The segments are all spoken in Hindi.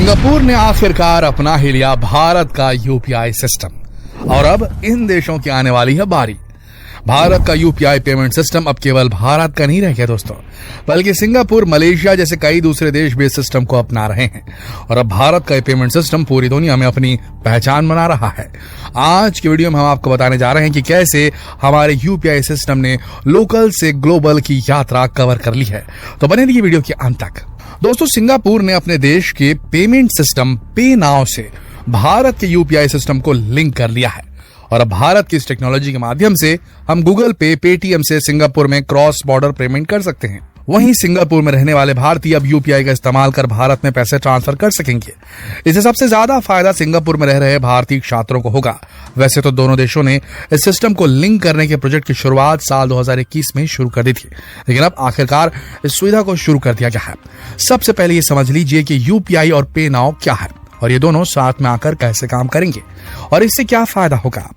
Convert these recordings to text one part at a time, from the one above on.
सिंगापुर ने आखिरकार अपना ही लिया भारत का यूपीआई सिस्टम और अब इन देशों की आने वाली है बारी। भारत का यूपीआई पेमेंट सिस्टम अब केवल भारत का नहीं रह गया दोस्तों, बल्कि सिंगापुर, मलेशिया जैसे कई दूसरे देश भी इस सिस्टम को अपना रहे हैं और अब भारत का ये पेमेंट सिस्टम पूरी दुनिया में अपनी पहचान बना रहा है। आज की वीडियो में हम आपको बताने जा रहे हैं कि कैसे हमारे यूपीआई सिस्टम ने लोकल से ग्लोबल की यात्रा कवर कर ली है। तो बने रहिए वीडियो के अंत तक। दोस्तों, सिंगापुर ने अपने देश के पेमेंट सिस्टम पे नाउ से भारत के यूपीआई सिस्टम को लिंक कर लिया है और अब भारत की इस टेक्नोलॉजी के माध्यम से हम गूगल पे, पेटीएम से सिंगापुर में क्रॉस बॉर्डर पेमेंट कर सकते हैं। वहीं सिंगापुर में रहने वाले भारतीय अब यूपीआई का इस्तेमाल कर भारत में पैसे ट्रांसफर कर सकेंगे। इससे सबसे ज्यादा फायदा सिंगापुर में रह रहे भारतीय छात्रों को होगा। वैसे तो दोनों देशों ने इस सिस्टम को लिंक करने के प्रोजेक्ट की शुरुआत साल 2021 में शुरू कर दी थी, लेकिन अब आखिरकार इस सुविधा को शुरू कर दिया गया है। सबसे पहले ये समझ लीजिए कि यूपीआई और पे नाउ क्या है और ये दोनों साथ में आकर कैसे काम करेंगे और इससे क्या फायदा होगा।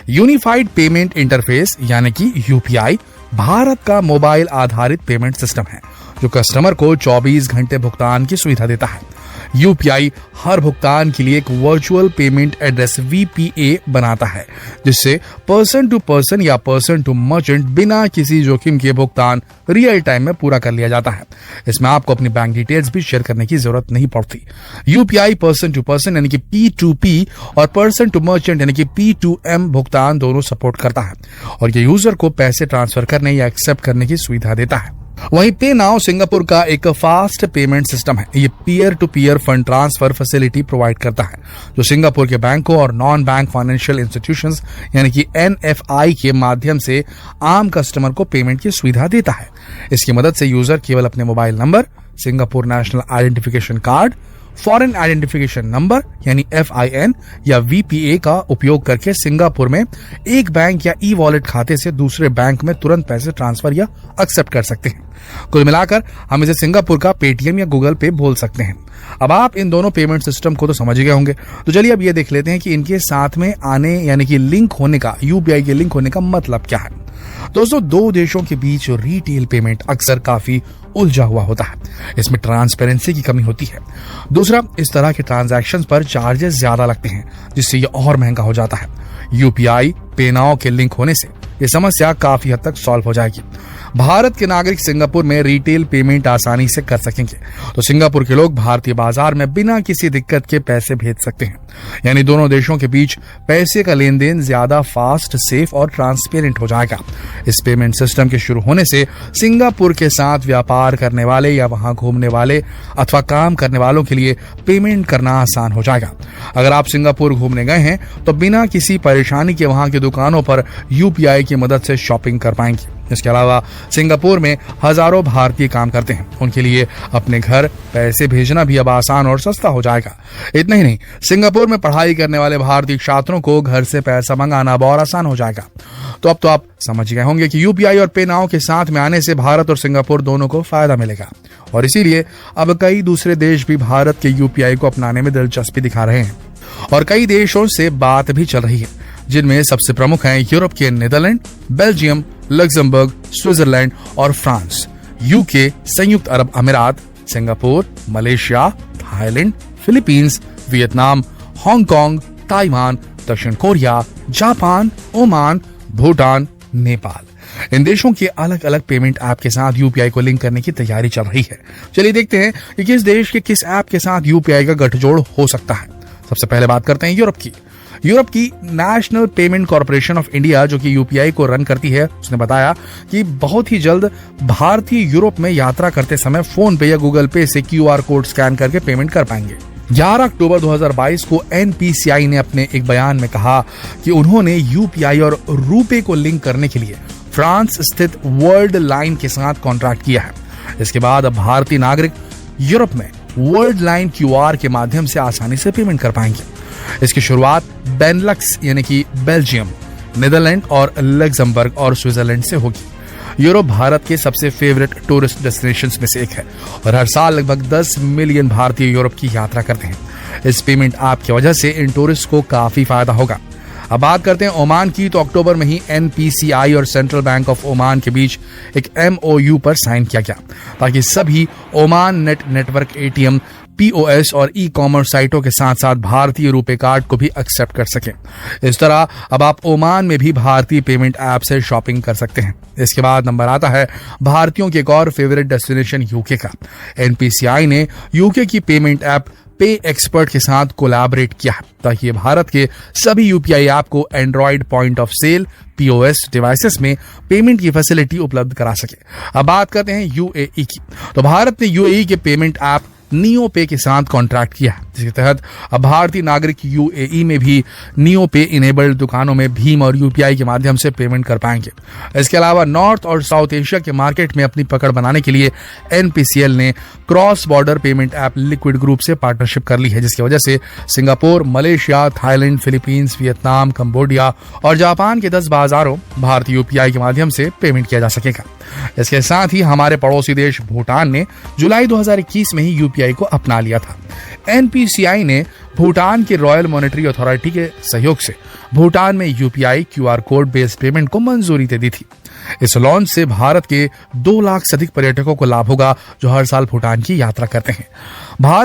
यूनिफाइड पेमेंट इंटरफेस यानी कि यूपीआई भारत का मोबाइल आधारित पेमेंट सिस्टम है जो कस्टमर को 24 घंटे भुगतान की सुविधा देता है। यूपीआई हर भुगतान के लिए एक वर्चुअल पेमेंट एड्रेस वीपीए बनाता है, जिससे पर्सन टू पर्सन या पर्सन टू मर्चेंट बिना किसी जोखिम के भुगतान रियल टाइम में पूरा कर लिया जाता है। इसमें आपको अपनी बैंक डिटेल्स भी शेयर करने की जरूरत नहीं पड़ती। यूपीआई पर्सन टू पर्सन यानी कि P2P और पर्सन टू मर्चेंट यानी कि P2M भुगतान दोनों सपोर्ट करता है और ये यूजर को पैसे ट्रांसफर करने या एक्सेप्ट करने की सुविधा देता है। वहीं पे नाउ सिंगापुर का एक फास्ट पेमेंट सिस्टम है। ये peer to peer fund transfer facility provide करता है जो सिंगापुर के बैंकों और नॉन बैंक फाइनेंशियल इंस्टीट्यूशंस यानी कि NFI के माध्यम से आम कस्टमर को पेमेंट की सुविधा देता है। इसकी मदद से यूजर केवल अपने mobile number, Singapore national identification card, foreign identification number यानी FIN या VPA का उपयोग करके सिंगापुर में एक बैंक या ई वॉलेट खाते से दूसरे बैंक में तुरंत पैसे ट्रांसफर या एक्सेप्ट कर सकते हैं। कुल मिलाकर हम इसे सिंगापुर का पेटीएम या गूगल पे बोल सकते हैं। अब आप इन दोनों पेमेंट सिस्टम को तो समझ गए होंगे, तो चलिए अब ये देख लेते हैं कि इनके साथ में आने यानी कि लिंक होने का, यूपीआई के लिंक होने का मतलब क्या है। दोस्तों, दो देशों के बीच रिटेल पेमेंट अक्सर काफी उलझा हुआ होता है। इसमें ट्रांसपेरेंसी की कमी होती है। दूसरा, इस तरह के ट्रांजैक्शंस पर चार्जेस ज्यादा लगते हैं जिससे ये और महंगा हो जाता है। यूपीआई पे नाउ के लिंक होने से ये समस्या काफी हद तक सॉल्व हो जाएगी। भारत के नागरिक सिंगापुर में रिटेल पेमेंट आसानी से कर सकेंगे, तो सिंगापुर के लोग भारतीय बाजार में बिना किसी दिक्कत के पैसे भेज सकते हैं। यानी दोनों देशों के बीच पैसे का लेन देन ज्यादा फास्ट, सेफ और ट्रांसपेरेंट हो जाएगा। इस पेमेंट सिस्टम के शुरू होने से सिंगापुर के साथ व्यापार करने वाले या वहां घूमने वाले अथवा काम करने वालों के लिए पेमेंट करना आसान हो जाएगा। अगर आप सिंगापुर घूमने गए हैं तो बिना किसी परेशानी के वहां की दुकानों पर यूपीआई की मदद से शॉपिंग कर पाएंगे। इसके अलावा सिंगापुर में हजारों भारतीय काम करते हैं, उनके लिए अपने घर पैसे भेजना भी अब आसान और सस्ता हो जाएगा। इतना ही नहीं, सिंगापुर में पढ़ाई करने वाले भारतीय छात्रों को घर से पैसा मंगाना बहुत आसान हो जाएगा। तो अब तो आप समझ गए होंगे कि यूपीआई और पे नाउ के साथ में आने से भारत और सिंगापुर दोनों को फायदा मिलेगा और इसीलिए अब कई दूसरे देश भी भारत के यूपीआई को अपनाने में दिलचस्पी दिखा रहे हैं और कई देशों से बात भी चल रही है, जिनमें सबसे प्रमुख हैं यूरोप के नीदरलैंड, बेल्जियम, लग्जमबर्ग, स्विट्जरलैंड और फ्रांस, यूके, संयुक्त अरब अमीरात, Singapore, Malaysia, Thailand, Philippines, Vietnam, Hong Kong, Taiwan, दक्षिण Korea, Japan, Oman, Bhutan, Nepal. इन देशों के अलग अलग पेमेंट ऐप के साथ यूपीआई को लिंक करने की तैयारी चल रही है। चलिए देखते हैं कि किस देश के किस ऐप के साथ यूपीआई का गठजोड़ हो सकता है। सबसे पहले बात करते हैं यूरोप की। यूरोप की national payment corporation of India, जो कि यूपीआई को रन करती है, उसने बताया कि बहुत ही जल्द भारतीय यूरोप में यात्रा करते समय फोन पे या गूगल पे से QR कोड स्कैन करके पेमेंट कर पाएंगे। 11 अक्टूबर 2022 को NPCI ने अपने एक बयान में कहा कि उन्होंने यूपीआई और रूपे को लिंक करने के लिए फ्रांस स्थित वर्ल्ड लाइन के साथ कॉन्ट्रैक्ट किया है। इसके बाद अब भारतीय नागरिक यूरोप में वर्ल्ड लाइन QR के माध्यम से आसानी से पेमेंट कर पाएंगे। इसकी शुरुआत बेनलक्स यानी कि बेल्जियम, नीदरलैंड और लग्जमबर्ग और स्विट्जरलैंड से होगी। यूरोप भारत के सबसे फेवरेट टूरिस्ट डेस्टिनेशंस में से एक है और हर साल लगभग 10 मिलियन भारतीय यूरोप की यात्रा करते हैं। इस पेमेंट ऐप की वजह से इन टूरिस्ट को काफी फायदा होगा। अब बात करते हैं ओमान की, तो अक्टूबर में ही NPCI और सेंट्रल बैंक ऑफ ओमान के बीच एक MOU पर साइन किया गया ताकि सभी ओमान नेटवर्क ATM POS और ई-कॉमर्स साइटों के साथ साथ भारतीय रुपए कार्ड को भी एक्सेप्ट कर सकें। इस तरह अब आप ओमान में भी भारतीय पेमेंट ऐप से शॉपिंग कर सकते हैं। इसके बाद नंबर आता है भारतीयों के एक और फेवरेट डेस्टिनेशन यूके का। NPCI ने यूके की पेमेंट ऐप पे एक्सपर्ट के साथ कोलैबोरेट किया ताकि ये भारत के सभी यूपीआई ऐप को android point of sale POS devices में पेमेंट की फैसिलिटी उपलब्ध करा सके। अब बात करते हैं UAE की। तो भारत ने UAE के पेमेंट ऐप नियो पे के साथ कॉन्ट्रैक्ट किया, जिसके तहत अब भारतीय नागरिक UAE में भी नियो पे इनेबल्ड दुकानों में भीम और UPI के माध्यम से पेमेंट कर पाएंगे। इसके अलावा नॉर्थ और साउथ एशिया के मार्केट में अपनी पकड़ बनाने के लिए NPCL ने cross border payment app liquid group से पार्टनरशिप कर ली है, जिसकी वजह से Singapore, Malaysia, Thailand, Philippines, Vietnam, Cambodia और जापान के 10 बाजारों भारतीय UPI के माध्यम से पेमेंट किया जा सकेगा। इसके साथ ही हमारे पड़ोसी देश भूटान ने जुलाई 2021 में ही UPI को अपना लिया था। NPCI ने भूटान के रॉयल मॉनेटरी अथॉरिटी के सहयोग से भूटान में UPI QR code based payment को मंजूरी दे दी थी। इस लॉन्च से भारत के 2 लाख से अधिक पर्यटकों को लाभ होगा जो हर साल भूटान की यात्रा करते हैं। भारत